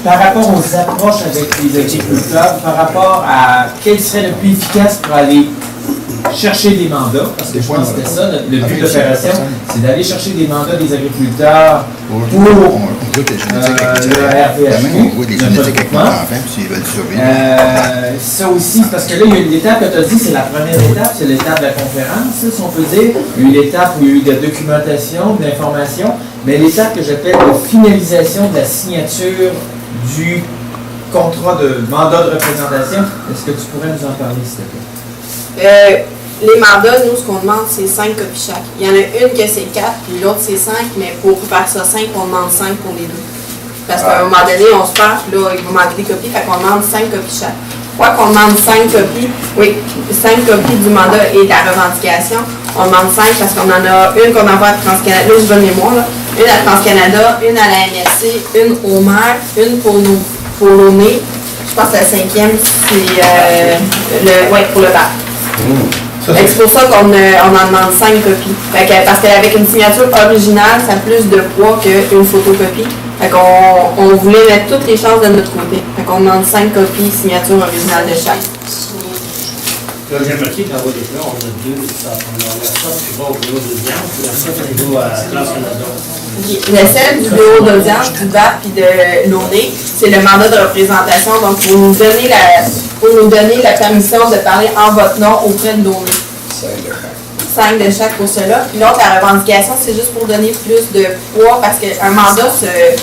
Par rapport aux approches avec les agriculteurs, par rapport à quel serait le plus efficace pour aller chercher des mandats, parce que je pense que c'était ça, le but de l'opération, c'est d'aller chercher des mandats des agriculteurs pour le RVHQ, ça aussi, parce que là, il y a une étape que tu as dit, c'est la première étape, c'est l'étape de la conférence, si on peut dire. Il y a eu l'étape où il y a eu de la documentation, de l'information, mais l'étape que j'appelle de finalisation de la signature du contrat de mandat de représentation. Est-ce que tu pourrais nous en parler, s'il te plaît? Les mandats, nous, ce qu'on demande, c'est 5 copies chaque. Il y en a une que c'est 4, puis l'autre c'est 5, mais pour faire ça 5, on demande 5 pour les deux. Parce qu'à un moment donné, on se perd, puis là, il va manquer des copies, fait qu'on demande 5 copies chaque. Fois qu'on demande 5 copies, oui, 5 copies du mandat et de la revendication, on demande 5 parce qu'on en a une qu'on envoie à TransCanada, là, je donne mémoire, là, une à TransCanada, une à la MSC, une au maire, une pour l'ONE. Je pense que la 5e, c'est pour le BAP. C'est pour ça qu'on en demande 5 copies. Parce qu'avec une signature originale, ça a plus de poids qu'une photocopie. On voulait mettre toutes les chances de notre côté. On demande 5 copies, signature originale de chaque. Là, j'ai remarqué que dans vos déclats, on a deux. On a ça qui va au bureau d'audience, puis la ça qui va à TransCanada. Celle du bureau d'audience, du BAP et de l'ONE, c'est le mandat de représentation. Donc, pour nous donner la permission de parler en votre nom auprès de l'ONE. 5 de chaque pour cela. Puis l'autre, la revendication, c'est juste pour donner plus de poids parce qu'un mandat, c'est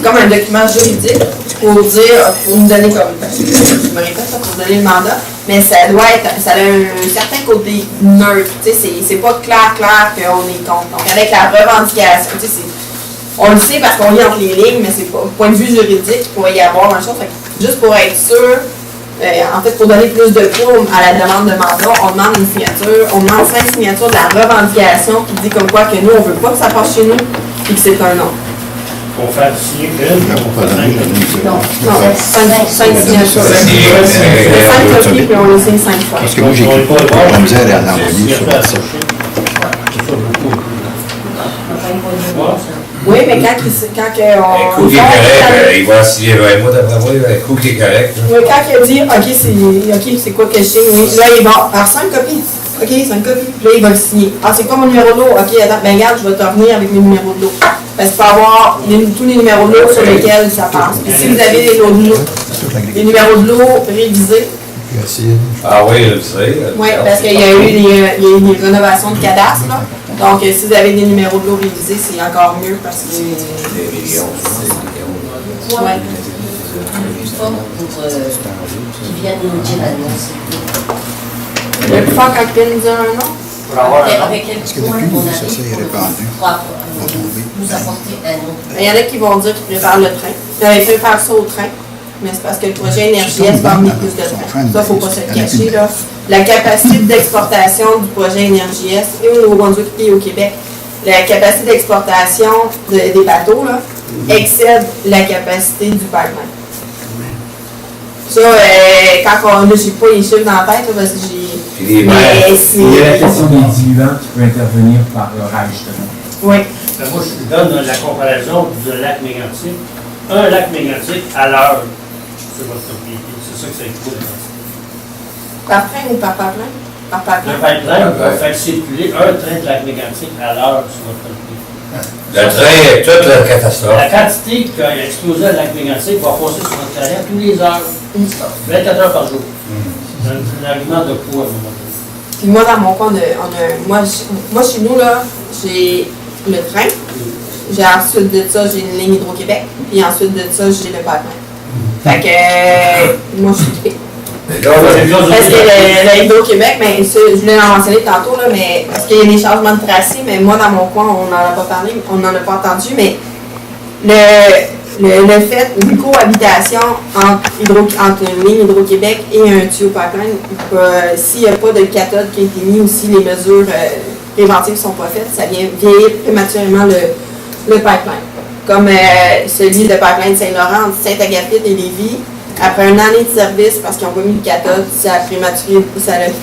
comme un document juridique pour nous donner comme. Je me répète ça, pour donner le mandat, mais ça a un certain côté neutre. C'est pas clair qu'on est contre. Donc avec la revendication, on le sait parce qu'on lit entre les lignes, mais c'est pas point de vue juridique, il pourrait y avoir un chose. Juste pour être sûr. En fait, pour donner plus de poids à la demande de mandat, on demande une signature, on demande 5 signatures de la revendication qui dit comme quoi que nous, on ne veut pas que ça passe chez nous et que c'est un non. Pour faire signer une, on fait 5 Non, 5 signatures. 5 copies, puis on les signe 5 fois. Parce que moi, j'ai pas la misère à l'envoyer sur la site. Oui, mais quand on. Cook est correct, il va signer avec moi d'après moi, Cook est correct. Oui, quand il a dit, OK, c'est quoi que je signe, oui, là, il va faire 5 copies. OK, 5 copies. Puis là, il va le signer. Ah, c'est quoi mon numéro de lot? OK, attends, ben regarde, je vais te revenir avec mes numéros de lot. Parce qu'il faut avoir tous les numéros de lot sur lesquels ça passe. Puis si vous avez les lots de lot, les numéros de lot révisés. Ah oui, je sais. Oui, parce qu'il y a eu des rénovations de cadastre, là. Donc, si vous avez des numéros de lot révisés, c'est encore mieux parce que. Des millions. Oui. Pour qui viennent nous dire un nom, s'il vous Le plus fort quand il vient nous dire un nom? Avec quel point on arrive nous apporter un nom. Il y en a qui vont dire qu'ils préparent le train. Ils avaient fait faire ça au train, mais c'est parce que le projet Énergie-S va amener plus de trains. Ça, il ne faut pas se le cacher, là. La capacité d'exportation du projet Énergie-S et au Nouveau-Brunswick et au Québec, la capacité d'exportation des bateaux là, excède la capacité du pipeline. Ça, quand on n'a pas les chiffres dans la tête, là, parce que j'ai. Il y a la question des diluants qui peut intervenir par l'orage, justement. Oui. Moi, je donne la comparaison du lac Mégantic. Un lac Mégantic à l'heure sur votre propriété. C'est ça que ça écoute. Par train ou par pipeline? Par pipeline. Le pipeline va faire circuler un train de lac Mégantic à l'heure sur votre propriété. Le train est toute la catastrophe. La quantité qui a explosé à lac Mégantic va passer sur votre terrain tous les heures. 24 heures par jour. C'est un argument de poids à un moment donné. Puis moi, dans mon coin, moi, chez nous, là, j'ai le train. J'ai ensuite de ça, j'ai une ligne Hydro-Québec. Puis ensuite de ça, j'ai le pipeline. Fait que, moi, je suis équipée. Parce que le Hydro-Québec, mais ça, je voulais en mentionner tantôt, là, mais parce qu'il y a des changements de tracé, mais moi, dans mon coin, on n'en a pas parlé, on n'en a pas entendu, mais le fait, une cohabitation entre une ligne Hydro-Québec et un tuyau pipeline, s'il n'y a pas de cathode qui a été mis ou si les mesures préventives ne sont pas faites, ça vient vieillir prématurément le pipeline. Comme celui de pipeline Saint-Laurent, entre Saint-Agathide et Lévis, après une année de service, parce qu'ils n'ont pas mis de cathode, ça a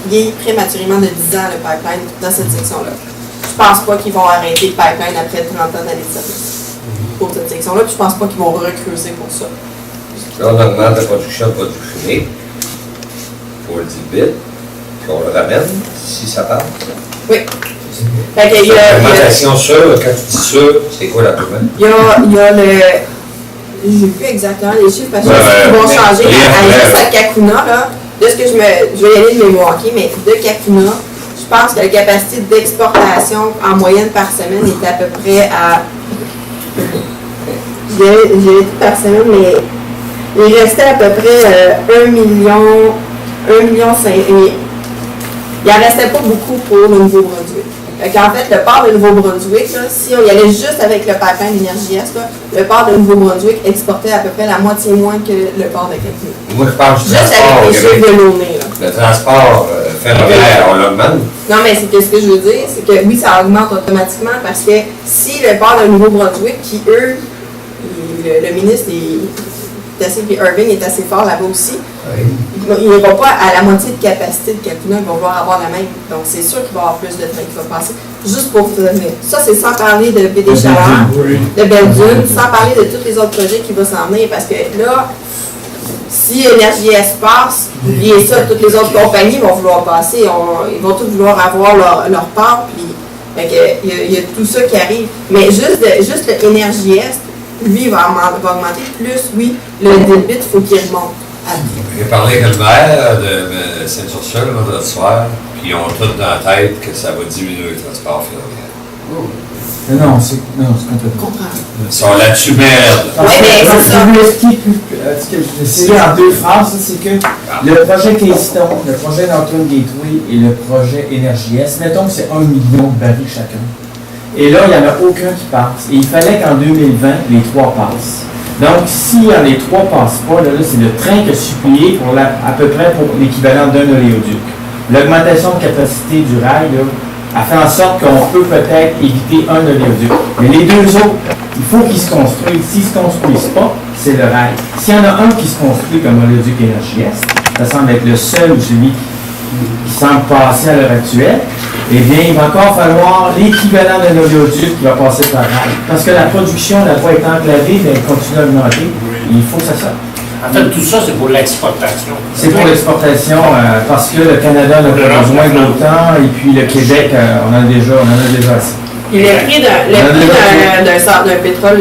vieilli prématurément de 10 ans le pipeline dans cette section-là. Je ne pense pas qu'ils vont arrêter le pipeline après 30 ans d'année de service pour cette section. section-là, puis je pense pas qu'ils vont recreuser pour ça. Là, on augmente la production de produits finis pour le dilbit, puis on le ramène, si ça part. Oui. Fait que il y a Fermentation sûre, quand tu dis sûre, c'est quoi la première? il y a le... J'ai plus exactement les chiffres parce que ils vont changer. Juste à Kakuna, là, de ce que je vais y aller de mémoire, OK, mais de Kakuna, je pense que la capacité d'exportation en moyenne par semaine est à peu près à... J'ai dit par semaine, mais il restait à peu près 1 million 5. Il en restait pas beaucoup pour le Nouveau-Brunswick. En fait, le port de Nouveau-Brunswick, là, si on y allait juste avec le pipeline Énergie-Est, le port de Nouveau-Brunswick exportait à peu près la moitié moins que le port de Kakuna. Moi, je parle du Juste transport. avec les chiffres de l'ONU. Le transport ferroviaire, on l'augmente. Non, mais c'est que ce que je veux dire, c'est que oui, ça augmente automatiquement parce que si le port de Nouveau-Brunswick, qui eux, le ministre est assez, puis Irving est assez fort là-bas aussi, ils n'iront pas à la moitié de capacité de Kakuna, ils vont vouloir avoir la même. Donc c'est sûr qu'il va y avoir plus de trains qui vont passer. Juste pour vous donner. Ça, c'est sans parler de BD Chaleur, de Belle-Dune, sans parler de tous les autres projets qui vont s'en venir parce que là, si Énergie-Est passe, oubliez ça, toutes les autres compagnies vont vouloir passer, ils vont tous vouloir avoir leur part, puis il y a tout ça qui arrive. Mais juste le Énergie-Est, lui, va augmenter, plus, oui, le débit, il faut qu'il remonte. J'ai parlé avec le maire de Saint-Ursule le vendredi soir, puis ils ont tout dans la tête que ça va diminuer le transport ferroviaire. Non, c'est complètement. Ils sont là-dessus, merde. Oui, mais c'est ça. Je vais vous expliquer c'est en deux phrases, c'est que le projet Keystone, le projet Northern Gateway et le projet Énergie-Est, mettons que c'est 1 million de barils chacun. Et là, il n'y en a aucun qui passe. Et il fallait qu'en 2020, les trois passent. Donc, si les trois ne passent pas, là c'est le train qui a supplié pour à peu près pour l'équivalent d'un oléoduc. L'augmentation de capacité du rail a fait en sorte qu'on peut peut-être éviter un oléoduc. Mais les deux autres, il faut qu'ils se construisent. S'ils ne se construisent pas, c'est le rail. S'il y en a un qui se construit comme oléoduc Énergie-Est, ça semble être le seul ou celui qui semble passer à l'heure actuelle, eh bien, il va encore falloir l'équivalent d'un oléoduc qui va passer par rail. Parce que la production là-bas est enclavée, mais elle continue à augmenter. Il faut que ça sorte. En fait, tout ça, c'est pour l'exportation. C'est pour l'exportation, parce que le Canada n'a pas besoin d'autant, et puis le Québec, on en a déjà assez. Et le prix d'un pétrole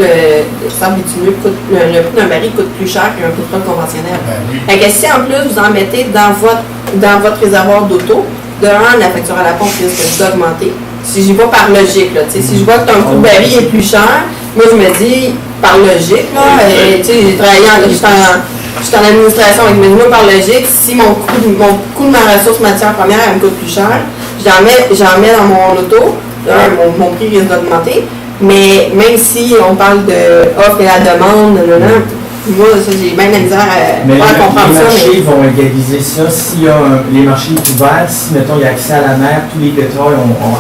sable bitumineux le prix d'un baril coûte plus cher qu'un pétrole conventionnel. Fait que si en plus vous en mettez dans votre réservoir d'auto, de un, la facture à la pompe risque d'augmenter. Si j'y vais par logique, là, si je vois que ton coût de baril est plus cher, moi je me dis, par logique, là, j'ai travaillé j'étais en administration avec moi par logique, si mon coût de ma ressource matière première elle me coûte plus cher, j'en mets dans mon auto, mon prix risque d'augmenter, mais même si on parle de offre et la demande, moi, ça, j'ai bien la misère à comprendre ça. Les marchés vont égaliser ça. Si les marchés sont ouverts, si, mettons, il y a accès à la mer, tous les pétroles,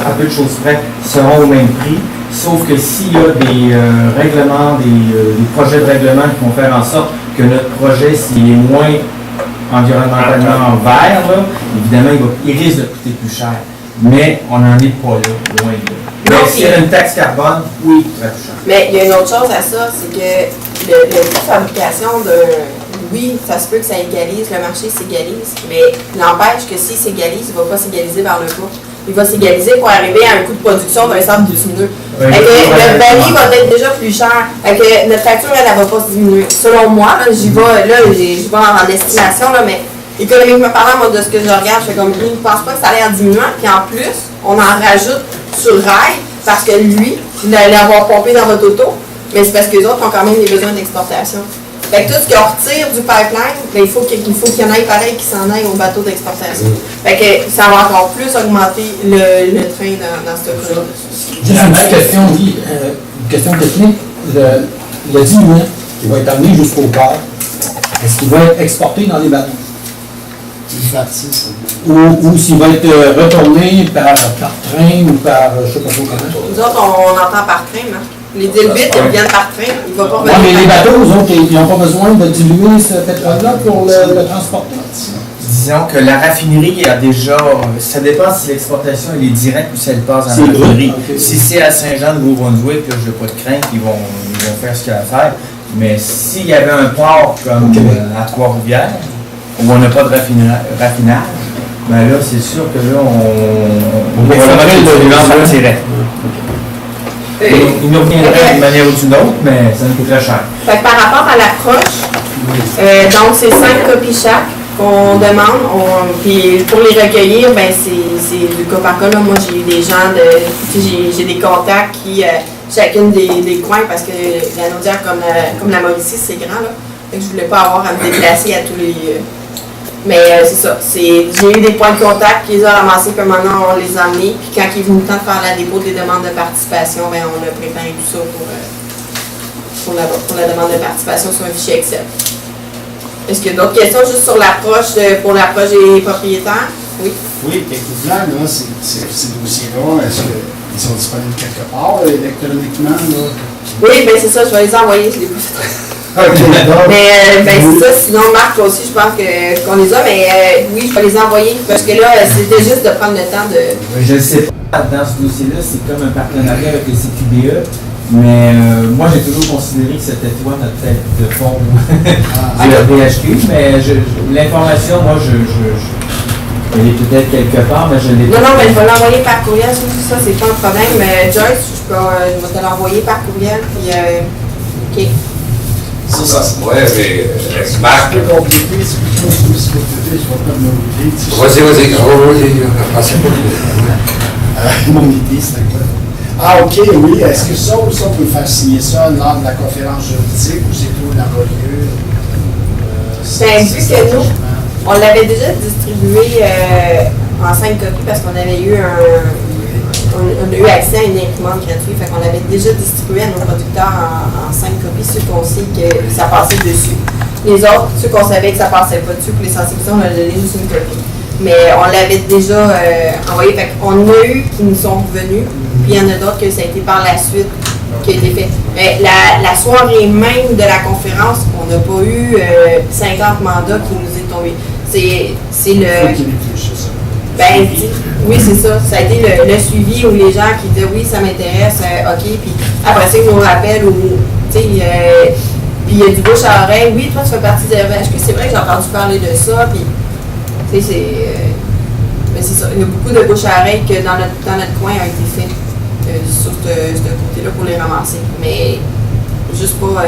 à peu de choses près, seront au même prix. Sauf que s'il y a des règlements, des projets de règlement qui vont faire en sorte que notre projet, s'il est moins environnementalement vert, là, évidemment, il risque de coûter plus cher. Mais on n'en est pas là, loin de là. Mais s'il y a une taxe carbone, oui, très cher. Mais il y a une autre chose à ça, c'est que le coût de fabrication oui, ça se peut que ça égalise, le marché s'égalise, mais n'empêche que s'il s'égalise, il ne va pas s'égaliser vers le bas. Il va s'égaliser pour arriver à un coût de production d'un sable bitumineux. Oui, le baril va être déjà plus cher. Notre facture, elle ne va pas se diminuer. Selon moi, j'y vais en estimation, là, mais économiquement parlant, moi, de ce que je regarde, je fais comme, je ne pense pas que ça allait en diminuant. Puis en plus, on en rajoute sur rail, parce que lui, il allait avoir pompé dans votre auto, mais c'est parce que les autres ont quand même des besoins d'exportation. Fait que tout ce qu'on retire du pipeline, il faut qu'il y en ait pareil qui s'en aille au bateau d'exportation. Fait que ça va encore plus augmenter le train dans ce cas-là. Juste une petite question, une question technique. Le diluant qui va être amené jusqu'au port, est-ce qu'il va être exporté dans les bateaux? Ou s'il va être retourné par train ou par, je ne sais pas trop comment. Nous autres, on entend par train, hein? Les dilbits, ils viennent par train, il ne va pas revenir. Oui, mais les bateaux, eux autres, ils n'ont pas besoin de diluer ce pétrole-là pour le transporter. Disons que la raffinerie a déjà... Ça dépend si l'exportation est directe ou si elle passe à la raffinerie. Okay. Si c'est à Saint-Jean-de-Nouveau-Brunswick, je n'ai pas de crainte, ils vont vont faire ce qu'il y a à faire. Mais s'il y avait un port comme à Trois-Rivières, où on n'a pas de raffinage, ben là, c'est sûr que là, on va remettre le polluant partirait. Il nous reviendrait d'une manière ou d'une autre, mais ça nous coûterait cher. Fait que par rapport à l'approche, donc c'est 5 copies chaque qu'on demande. Puis pour les recueillir, ben c'est du cas par cas. Là. Moi, j'ai eu des gens, j'ai des contacts qui, chacune des coins, parce que la Naudière, comme la Mauricie, c'est grand, là. Fait que je voulais pas avoir à me déplacer à tous les... mais c'est ça. J'ai eu des points de contact qui les ont ramassés, puis maintenant on les a emmenés. Puis quand il est venu le temps de faire la dépôt des demandes de participation, ben on a préparé tout ça pour la demande de participation sur un fichier Excel. Est-ce qu'il y a d'autres questions juste sur l'approche pour l'approche des propriétaires? Oui. Oui, techniquement, là, ces dossiers-là, est-ce qu'ils sont disponibles quelque part électroniquement? Là? Oui, bien c'est ça, je vais les envoyer, je les pose. Mais c'est ça, sinon Marc aussi, je pense qu'on les a, mais oui, je vais les envoyer parce que là, c'était juste de prendre le temps de... Je ne sais pas, dans ce dossier-là, c'est comme un partenariat avec les CQBE, mais moi j'ai toujours considéré que c'était toi notre tête de fond du RDHQ, mais l'information, moi elle est peut-être quelque part, mais je l'ai pas. Non, mais je vais l'envoyer par courriel, ça c'est pas un problème. Mais Joyce, je vais te l'envoyer par courriel, puis OK. Ouais, mais Marc. C'est un peu compliqué, c'est quelque chose que je vais pas me Vas-y. Passez pas. Mon idée, c'est quoi? Ah, OK, oui. Est-ce que ça aussi, on peut faire signer ça lors de la conférence juridique ou c'est tout laborieux? Ben, vu que nous, on l'avait déjà distribué en 5 copies parce qu'on avait eu on a eu accès à une imprimante gratuite, fait qu'on l'avait déjà distribué à nos producteurs en 5 copies, ceux qu'on sait que ça passait dessus. Les autres, ceux qu'on savait que ça passait pas dessus, pour les sensibilisations, on a donné juste une copie. Mais on l'avait déjà envoyé, fait qu'on a eu qui nous sont revenus, puis il y en a d'autres que ça a été par la suite qui a été fait. Mais la soirée même de la conférence, on n'a pas eu 50 mandats qui nous est tombé. C'est le... Ben, oui, c'est ça. Ça a été le suivi où les gens qui disaient oui, ça m'intéresse, OK, puis après ça, ils nous rappellent ou, tu sais, puis il y a du bouche à oreille. Oui, toi, tu fais partie de RDHQ. C'est vrai que j'ai entendu parler de ça, puis, tu sais, mais c'est ça. Il y a beaucoup de bouche à oreille que dans notre coin a été fait sur ce côté-là pour les ramasser. Mais, juste pas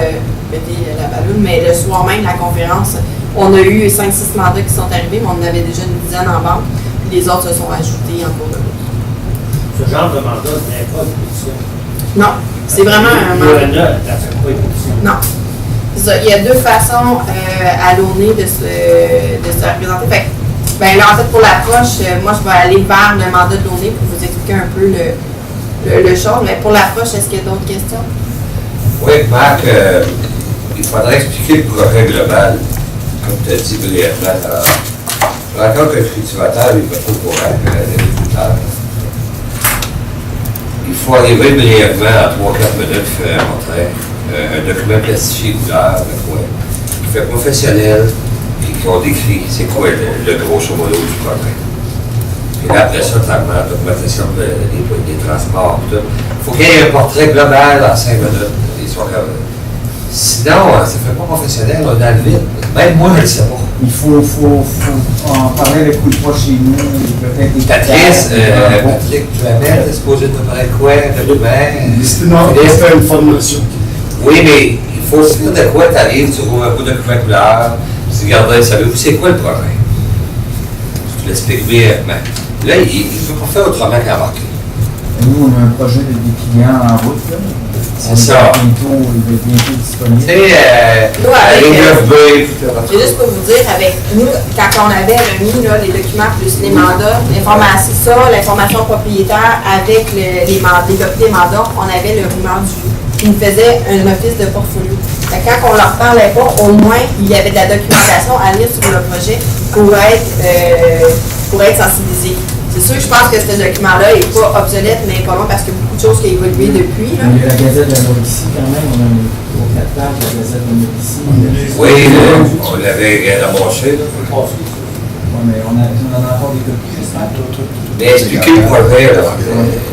péter la balloune, mais le soir même de la conférence, on a eu 5-6 mandats qui sont arrivés, mais on en avait déjà une dizaine en banque. Les autres se sont ajoutés en cours de route. Ce genre de mandat n'est pas une pétition. Non, c'est vraiment un mandat. Ça fait pas une pétition. Non. C'est ça. Il y a deux façons à l'ONE de se représenter. Fait que, ben là, en fait, pour l'approche, moi, je vais aller vers le mandat de l'ONE pour vous expliquer un peu le chose. Mais pour l'approche, est-ce qu'il y a d'autres questions? Oui, Marc, il faudrait expliquer le projet global, comme tu as dit brièvement. Je raconte que le cultivateur n'est pas trop courant, l'agriculteur. Il faut arriver brièvement à 3-4 minutes montrer un document plastifié couleur, qui fait professionnel, et qu'on décrit c'est quoi le grosso modo du projet. Puis là, après ça, clairement, l'augmentation des transports, tout. Il faut qu'il y ait un portrait global en 5 minutes. Sinon, ça ne fait pas professionnel, on est dans le vide. Même moi, je ne le sais pas. Il faut en parler avec coup de poids chez nous, peut-être des Patrice, Patrick Duhamel, t'es supposé te parler quoi, Non, c'est une formation. Oui, mais il faut se dire de quoi t'arrives, tu vois un beau document couleur, tu dis, regardez, savez-vous c'est quoi le projet? Tu l'expliques brièvement. Là, il ne peut pas faire autrement qu'embarquer. Nous, on a un projet de des clients en route, là. C'est ça. Il va bientôt disponible. Tu sais, C'est juste pour vous dire, avec nous, quand on avait remis là, les documents plus les mandats, l'information propriétaire avec les copies des mandats, on avait le rumeur du jour qui nous faisait un office de portfolio. Fait que quand on leur parlait pas, au moins, il y avait de la documentation à lire sur le projet pour être sensibilisé. C'est sûr, je pense que ce document-là n'est pas obsolète, mais pas loin parce qu'il y a beaucoup de choses qui ont évolué depuis. Là. Il y a la Gazette de la Mauricie, quand même. On a 4 pages de la Gazette de la Mauricie. Oui, on l'avait ramassé. Ouais, mais on en a encore des copies, j'espère. Mais expliquez le projet, là.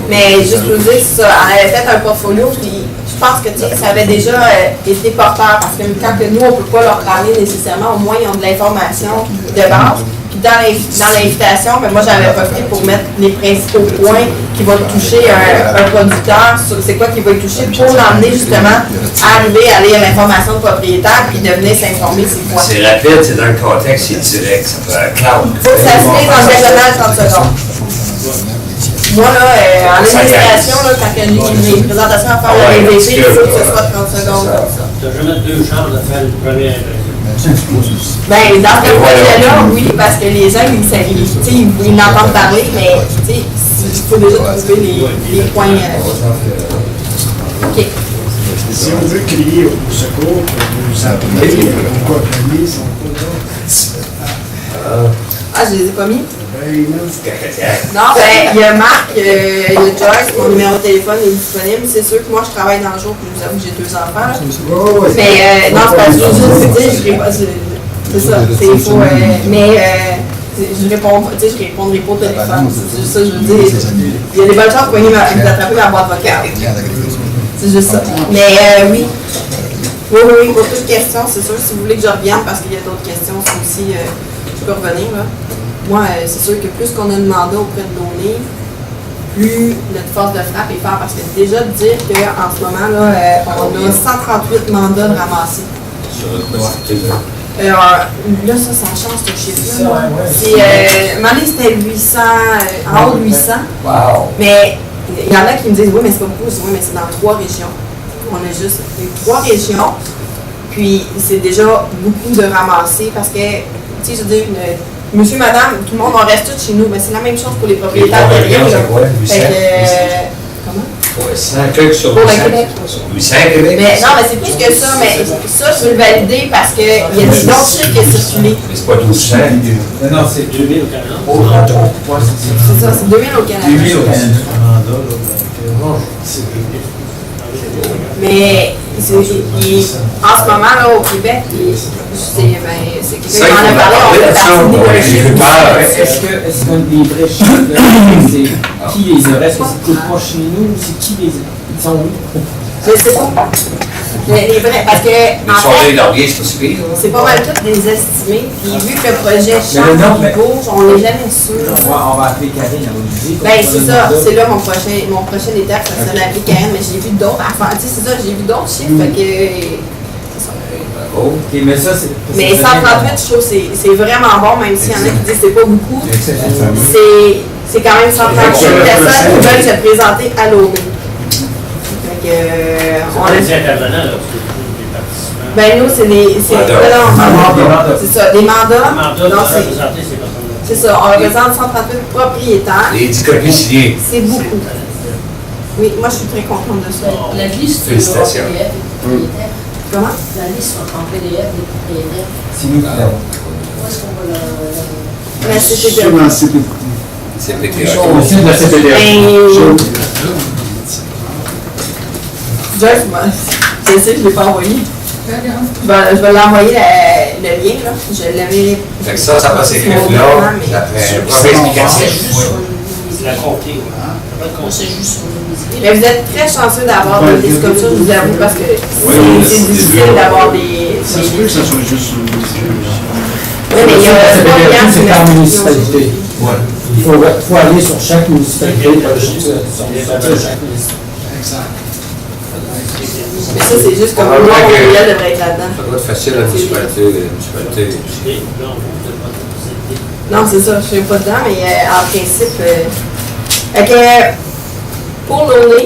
Mais juste pour vous dire, c'est ça, on avait fait un portfolio, puis je pense que tu sais, ça avait déjà été porteur, parce que quand que nous, on ne peut pas leur parler nécessairement, au moins ils ont de l'information de base. Puis dans l'invitation, ben, moi j'avais profité pour mettre les principaux points qui vont toucher un producteur, sur c'est quoi qui va le toucher, pour l'emmener justement à arriver à lire l'information de propriétaire, puis de venir s'informer c'est quoi. C'est rapide, c'est dans le contexte, c'est direct, ça fait un cloud. Il faut que ça se fait dans le diagonale 30 secondes. Moi, là, en administration, là, quand il y a une présentation à faire à l'EVP, il faut que ce soit 30 secondes. Tu n'as jamais deux chances de faire une première impression. Ben, dans ce projet-là, oui, parce que les gens, ils n'entendent parler, mais il faut déjà trouver les points. OK. Si on veut crier au secours, vous appelez, pourquoi appeler, sont pas là. Ah, je les ai pas mis? Ben, non. Non, ben, il y a Marc, il y a Joyce, mon numéro de téléphone est disponible. C'est sûr que moi, je travaille dans le jour, puis je vous avoue que j'ai 2 enfants. Là. Mais non, c'est pas juste, je réponds, c'est ça, c'est faux. Je répondrai pas au téléphone. C'est juste ça, je veux dire. Il y a des bonnes chances pour venir m'attraper ma boîte vocale. C'est juste ça. Mais oui. Oui, pour toute question, c'est sûr, si vous voulez que je revienne, parce qu'il y a d'autres questions, c'est aussi, je peux revenir, là. Moi, c'est sûr que plus qu'on a de mandats auprès de nos livres, plus notre force de frappe est forte. Parce que déjà de dire qu'en ce moment, là, on a 138 mandats de ramasser. Là, ça change, ce chiffre-là. C'était 800, en haut de 800. Wow. Mais il y en a qui me disent, oui, mais c'est pas beaucoup. Oui, mais c'est dans 3 régions. On a juste 3 régions. Puis, c'est déjà beaucoup de ramasser parce que, tu sais, je veux dire, monsieur, madame, tout le monde, on reste tous chez nous. Mais c'est la même chose pour les propriétaires de rien. Comment? Ouais, 100 trucs sur Pour 800. le Québec. 800 Québec? Mais non, mais c'est plus que ça. Mais ça, je veux le valider parce qu'il y a des autres chiffres qui ont circulé. Mais c'est pas 1200. Non, c'est 2000 au Canada. C'est ça, c'est 2000 au Canada. 2000 au Canada. Mais en ce moment, là, au Québec, c'est quelqu'un qui en a parlé, on fait partie des chiffres. Est-ce qu'on a des vrais chiffres? C'est qui les aurait? Est-ce que c'est pas chez nous ou c'est qui les... Ils sont où? Je sais pas. Les vrais, parce que, Mais en sur fait, les lauriers, c'est pas si pire. c'est pas mal tout des estimés. Puis vu que le projet change, Mais non, il mais- bouge, on n'est jamais sûr. On va appeler Karine, elle va nous dire. Ben, c'est ça. C'est là mon prochain étape, ça serait d'appeler Karine. Mais j'ai vu d'autres affaires. Tu sais, c'est ça, j'ai vu d'autres chiffres. Fait que. C'est ça. Bravo. Ok, mais ça, c'est... Mais 138, je trouve que c'est vraiment bon, même s'il y en a qui disent que c'est pas beaucoup. C'est quand même 138 personnes qui veulent se présenter à l'ONU. Fait que, on a... C'est intervenant, là, parce que les participants. Ben nous, c'est des... C'est ça, des mandats. Mandat Non, pour représenter ces personnes-là. c'est ça, on représente 138 propriétaires. Les 10 copies signées. C'est beaucoup. Oui, moi je suis très contente de ça. La liste en Félicitations. PDF des propriétaires. Comment? La liste en PDF des propriétaires. C'est nous qui l'avons. Où est-ce qu'on va la... Mais c'était Sur de... un CPT. C'est pété. On sait de la CPDF. Ben... Joyce, je sais, je ne l'ai pas envoyé. Je vais l'envoyer le lien, là. Je l'avais... Fait que ça passe écrire là, après un projet explicatif. C'est la comté. On sait juste sur le musée. Mais vous êtes très chanceux d'avoir des listes comme ça, je vous avoue, parce que c'est difficile d'avoir des... Ça se peut que ça soit juste sur le musée. Oui, mais il y a pas de gars C'est par qui municipalité. Il faut aller sur chaque municipalité pour sortir chaque liste. Exact. Mais ça, c'est juste comme moi, mon courriel devrait être là-dedans. Ça doit être facile à la municipalité. Non, c'est ça, je ne suis pas dedans, mais en principe... Fait que, pour l'ONU,